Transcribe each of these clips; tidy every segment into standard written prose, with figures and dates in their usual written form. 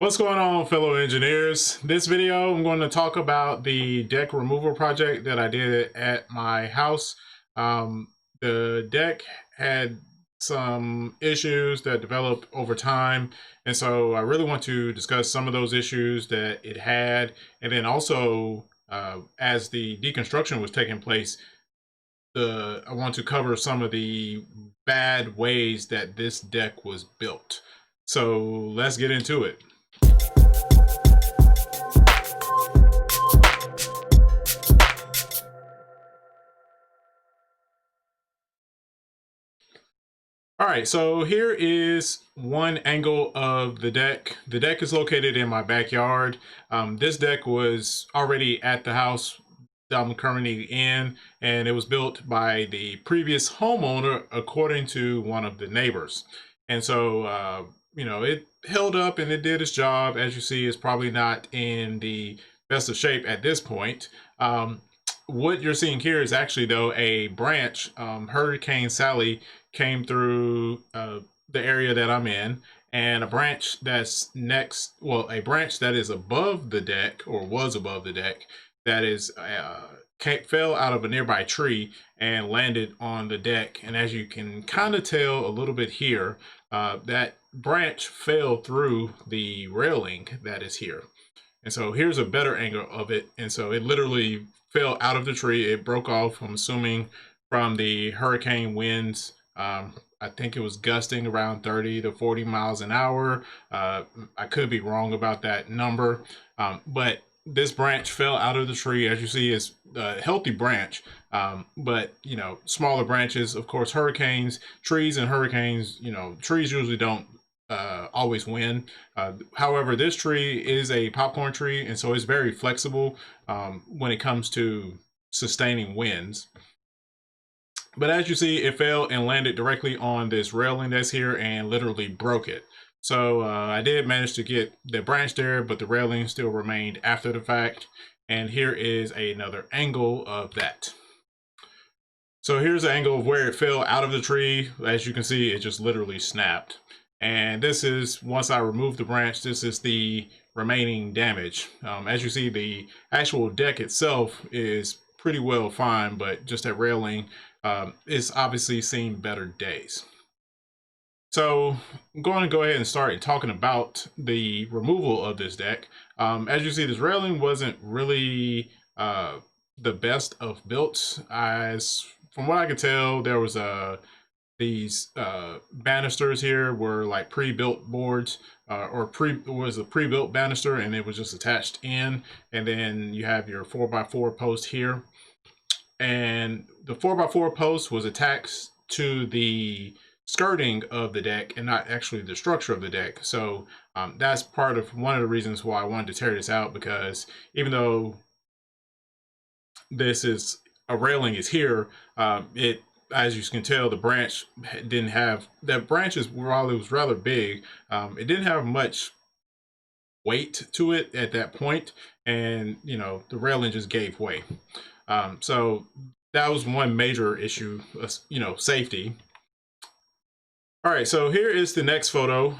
What's going on, fellow engineers? This video, I'm going to talk about the deck removal project that I did at my house. The deck had some issues that developed over time, and so I really want to discuss some of those issues that it had, and then also, as the deconstruction was taking place, I want to cover some of the bad ways that this deck was built. So let's get into it. All right, so here is one angle of the deck. The deck is located in my backyard. This deck was already at the house that I'm currently in, and it was built by the previous homeowner according to one of the neighbors. And so, it held up and it did its job. As you see, it's probably not in the best of shape at this point. What you're seeing here is actually, though, a branch. Hurricane Sally came through the area that I'm in, and a branch that's a branch that is above the deck, or was above the deck, that is fell out of a nearby tree and landed on the deck. And as you can kind of tell a little bit here, that branch fell through the railing that is here. And so here's a better angle of it. And so it literally fell out of the tree. It broke off, I'm assuming, from the hurricane winds. I think it was gusting around 30 to 40 miles an hour. I could be wrong about that number. But this branch fell out of the tree. As you see, it's a healthy branch. But, smaller branches, of course, trees and hurricanes, trees usually don't always win. However, this tree is a popcorn tree, and so it's very flexible when it comes to sustaining winds. But as you see, it fell and landed directly on this railing that's here and literally broke it. So I did manage to get the branch there, but the railing still remained after the fact. And here is another angle of that. So here's the angle of where it fell out of the tree. As you can see, it just literally snapped. And this is, once I remove the branch, this is the remaining damage. As you see, the actual deck itself is pretty well fine, but just that railing is obviously seen better days. So I'm going to go ahead and start talking about the removal of this deck. As you see, this railing wasn't really the best of builds. From what I could tell, there was these banisters here were like pre-built boards, was a pre-built banister, and it was just attached in. And then you have your 4x4 post here, and the 4x4 post was attached to the skirting of the deck and not actually the structure of the deck. So that's one of the reasons why I wanted to tear this out, because even though this is a railing is here, as you can tell, the branch didn't have that branches while it was rather big, it didn't have much weight to it at that point, and the railing just gave way. So that was one major issue, safety. All right, so here is the next photo.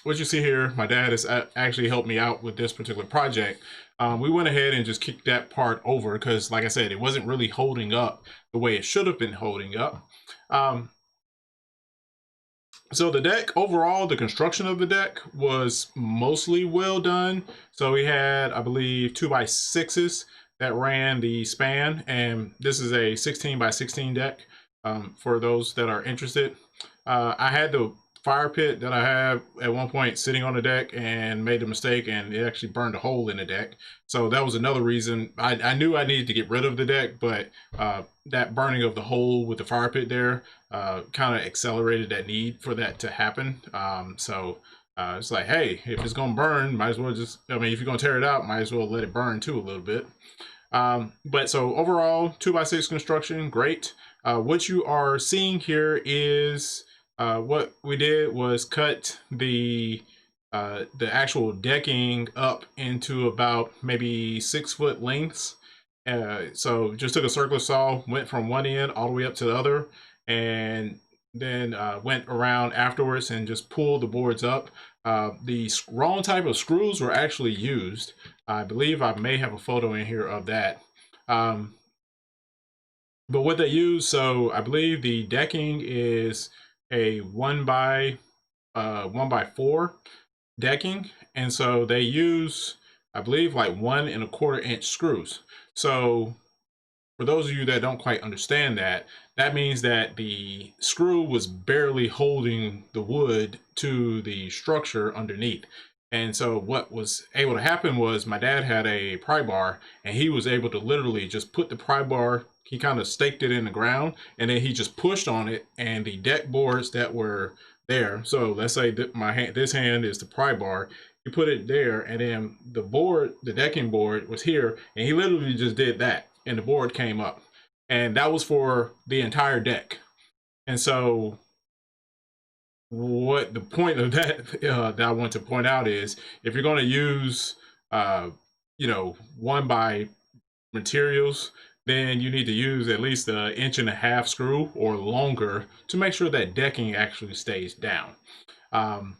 What you see here, my dad has actually helped me out with this particular project. We went ahead and just kicked that part over because, like I said, it wasn't really holding up the way it should have been holding up. So the deck, overall, the construction of the deck was mostly well done. So we had, I believe, 2x6s that ran the span, and this is a 16x16 deck for those that are interested. I had the fire pit that I have at one point sitting on the deck and made a mistake, and it actually burned a hole in the deck. So that was another reason. I knew I needed to get rid of the deck, but that burning of the hole with the fire pit there kind of accelerated that need for that to happen. So it's like, hey, if it's gonna burn, might as well if you're gonna tear it out, might as well let it burn too a little bit. But so overall, 2x6 construction, great. What you are seeing here is what we did was cut the actual decking up into about maybe 6-foot lengths. So just took a circular saw, went from one end all the way up to the other, and then went around afterwards and just pulled the boards up. The wrong type of screws were actually used. I believe I may have a photo in here of that. Um, but what they use, so I believe the decking is a 1x4 decking, and so they use, I believe, like 1 1/4 inch screws. So for those of you that don't quite understand that, that means that the screw was barely holding the wood to the structure underneath. And so what was able to happen was my dad had a pry bar, and he was able to literally just put the pry bar, he kind of staked it in the ground, and then he just pushed on it, and the deck boards that were there. So let's say that my hand, this hand is the pry bar. He put it there, and then the board, the decking board was here, and he literally just did that, and the board came up, and that was for the entire deck. And so what the point of that that I want to point out is, if you're going to use uh, one by materials, then you need to use at least an 1.5 inch screw or longer to make sure that decking actually stays down. Um,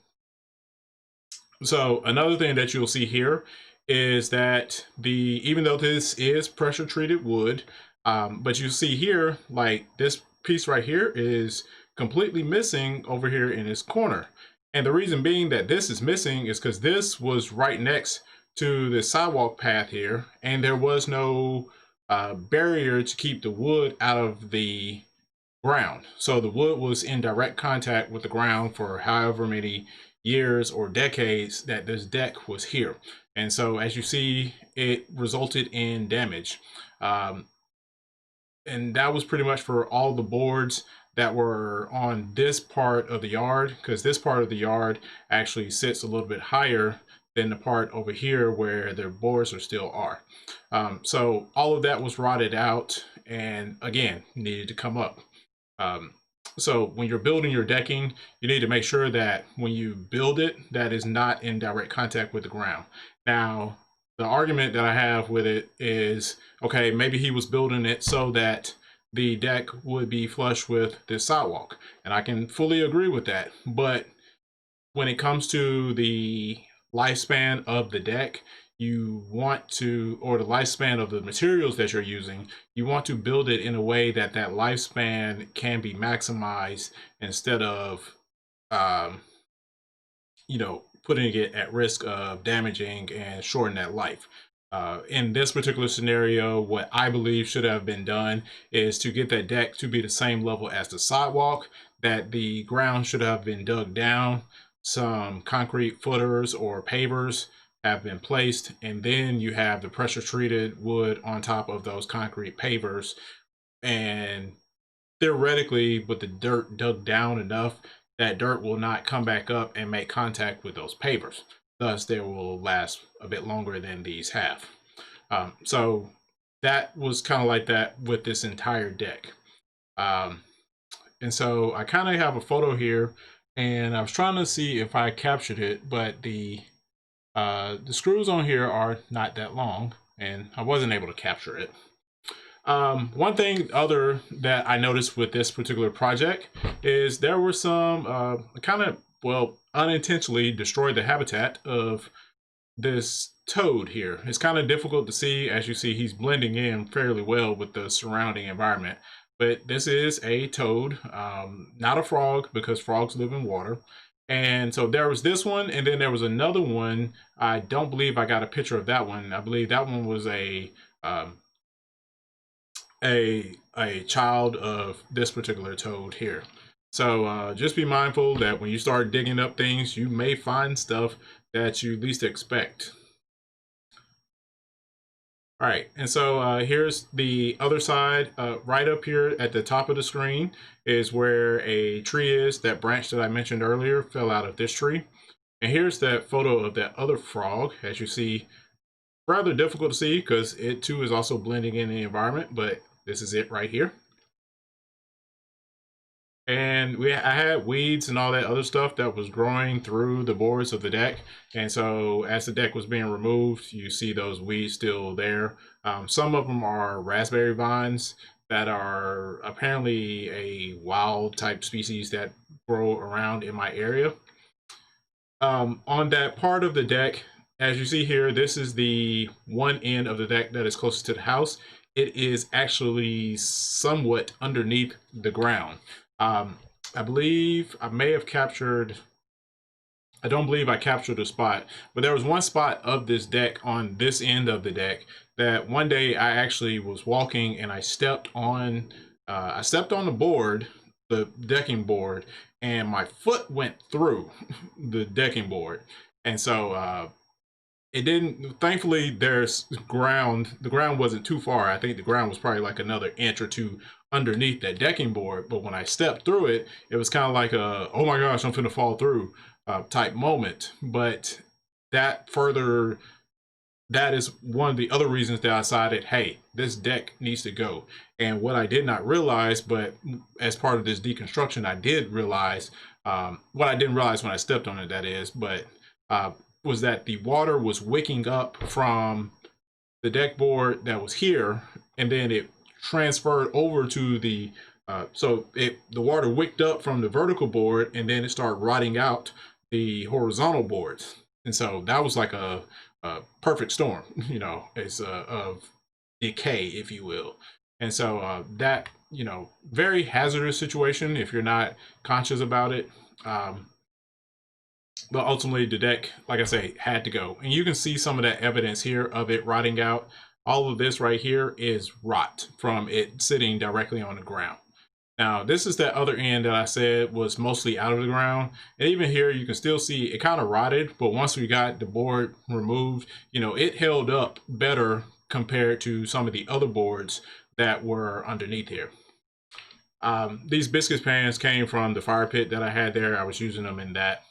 So another thing that you'll see here is that even though this is pressure treated wood, but you see here, like this piece right here is completely missing over here in this corner. And the reason being that this is missing is because this was right next to the sidewalk path here, and there was no barrier to keep the wood out of the ground. So the wood was in direct contact with the ground for however many years or decades that this deck was here. And so as you see, it resulted in damage. Um, and that was pretty much for all the boards that were on this part of the yard, because this part of the yard actually sits a little bit higher than the part over here where the boards are still are. So all of that was rotted out and again needed to come up. Um, so when you're building your decking, you need to make sure that when you build it, that is not in direct contact with the ground. Now, the argument that I have with it is, okay, maybe he was building it so that the deck would be flush with the sidewalk. And I can fully agree with that. But when it comes to the lifespan of the deck, you want to, or the lifespan of the materials that you're using, you want to build it in a way that that lifespan can be maximized instead of, um, putting it at risk of damaging and shorten that life. In this particular scenario, what I believe should have been done is to get that deck to be the same level as the sidewalk, that the ground should have been dug down, some concrete footers or pavers have been placed, and then you have the pressure treated wood on top of those concrete pavers. And theoretically, with the dirt dug down enough, that dirt will not come back up and make contact with those pavers. Thus, they will last a bit longer than these have. So that was kind of like that with this entire deck. Um, and so I kind of have a photo here, and I was trying to see if I captured it, but the screws on here are not that long, and I wasn't able to capture it. One thing other that I noticed with this particular project is there were some kind of, well, unintentionally destroyed the habitat of this toad here. It's kind of difficult to see. As you see, he's blending in fairly well with the surrounding environment. But this is a toad, not a frog, because frogs live in water. And so there was this one, and then there was another one. I don't believe I got a picture of that one. I believe that one was um, a child of this particular toad here. So just be mindful that when you start digging up things, you may find stuff that you least expect. All right, and so here's the other side. Right up here at the top of the screen is where a tree is. That branch that I mentioned earlier fell out of this tree. And here's that photo of that other frog. As you see, rather difficult to see because it too is also blending in the environment, but this is it right here. And I had weeds and all that other stuff that was growing through the boards of the deck. And so as the deck was being removed, you see those weeds still there. Some of them are raspberry vines that are apparently a wild type species that grow around in my area. On that part of the deck, as you see here, this is the one end of the deck that is closest to the house. It is actually somewhat underneath the ground. Um, I believe I may have captured, I don't believe I captured a spot, but there was one spot of this deck on this end of the deck that one day I actually was walking and I stepped on the board, the decking board, and my foot went through the decking board. And so it didn't, thankfully there's ground, the ground wasn't too far. I think the ground was probably like another inch or two underneath that decking board, but when I stepped through it, it was kind of like a, oh my gosh, I'm gonna fall through type moment. But that further, that is one of the other reasons that I decided, hey, this deck needs to go. And what I did not realize, but as part of this deconstruction, I did realize, what I didn't realize when I stepped on it, that is, but uh, was that the water was wicking up from the deck board that was here, and then it transferred over to the the water wicked up from the vertical board, and then it started rotting out the horizontal boards. And so that was like a perfect storm, you know, it's of decay, if you will. And so that, you know, very hazardous situation if you're not conscious about it. But ultimately the deck, like I say, had to go. And you can see some of that evidence here of it rotting out. All of this right here is rot from it sitting directly on the ground. Now, this is that other end that I said was mostly out of the ground. And even here, you can still see it kind of rotted, but once we got the board removed, you know, it held up better compared to some of the other boards that were underneath here. These biscuit pans came from the fire pit that I had there. I was using them in that.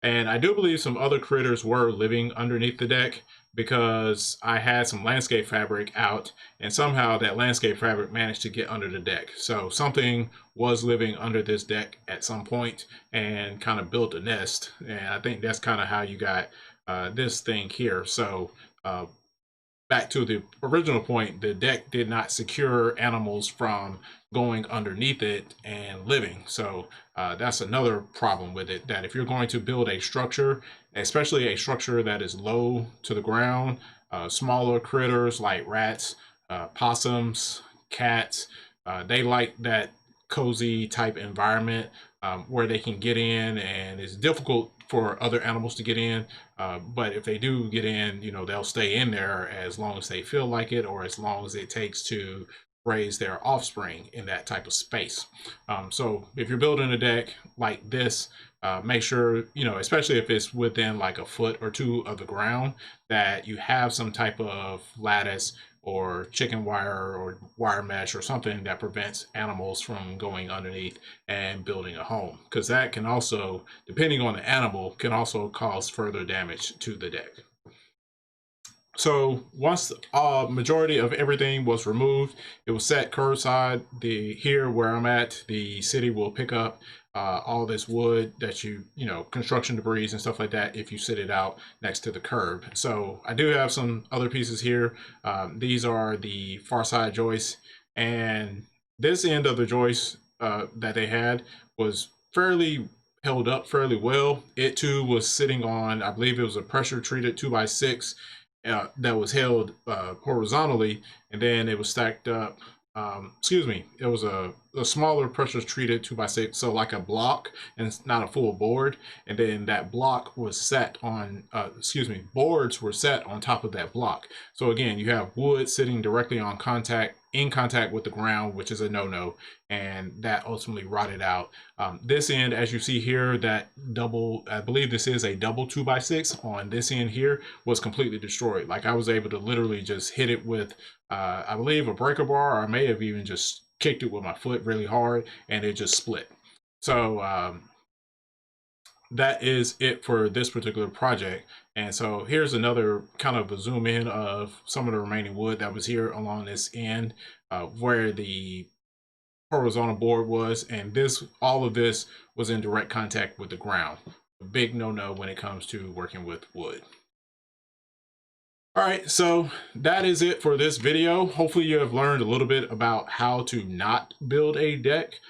And I do believe some other critters were living underneath the deck because I had some landscape fabric out and somehow that landscape fabric managed to get under the deck. So something was living under this deck at some point and kind of built a nest. And I think that's kind of how you got this thing here. So back to the original point, the deck did not secure animals from going underneath it and living. So that's another problem with it, that if you're going to build a structure, especially a structure that is low to the ground, smaller critters like rats, possums, cats, they like that cozy type environment where they can get in, and it's difficult for other animals to get in. But if they do get in, you know, they'll stay in there as long as they feel like it, or as long as it takes to raise their offspring in that type of space. So if you're building a deck like this, make sure, you know, especially if it's within like a foot or two of the ground, that you have some type of lattice or chicken wire or wire mesh or something that prevents animals from going underneath and building a home, because that can also, depending on the animal, can also cause further damage to the deck. So once majority of everything was removed, it was set curbside. Here where I'm at, the city will pick up all this wood that you know, construction debris and stuff like that if you sit it out next to the curb. So I do have some other pieces here. These are the far side joists, and this end of the joist that they had was fairly held up fairly well. It too was sitting on, I believe it was a pressure treated 2x6 that was held horizontally, and then it was stacked up. Excuse me, it was a smaller pressure treated 2x6, so like a block, and it's not a full board. And then that block was set on, boards were set on top of that block. So again, you have wood sitting directly on in contact with the ground, which is a no-no, and that ultimately rotted out. This end, as you see here, that double, I believe this is a double 2x6 on this end here, was completely destroyed. Like I was able to literally just hit it with, I believe, a breaker bar, or I may have even just kicked it with my foot really hard, and it just split. So that is it for this particular project. And so here's another kind of a zoom in of some of the remaining wood that was here along this end where the horizontal board was, and all of this was in direct contact with the ground. A big no-no when it comes to working with wood. All right, so that is it for this video. Hopefully you have learned a little bit about how to not build a deck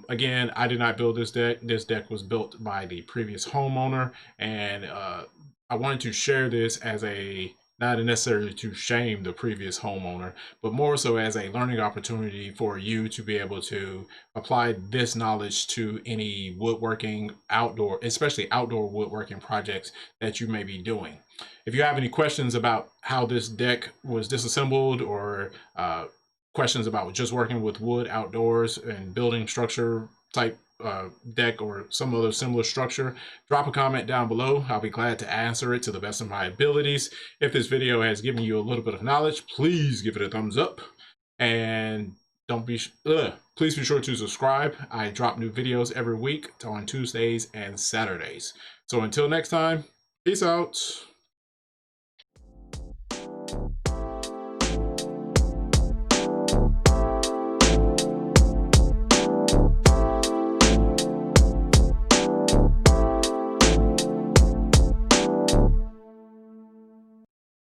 Again, I did not build this deck. This deck was built by the previous homeowner, and I wanted to share this as a, not necessarily to shame the previous homeowner, but more so as a learning opportunity for you to be able to apply this knowledge to any woodworking outdoor, especially outdoor woodworking projects that you may be doing. If you have any questions about how this deck was disassembled, or questions about just working with wood outdoors and building structure type deck or some other similar structure, drop a comment down below. I'll be glad to answer it to the best of my abilities. If this video has given you a little bit of knowledge, please give it a thumbs up, and don't be please be sure to subscribe. I drop new videos every week on Tuesdays and Saturdays. So until next time, peace out.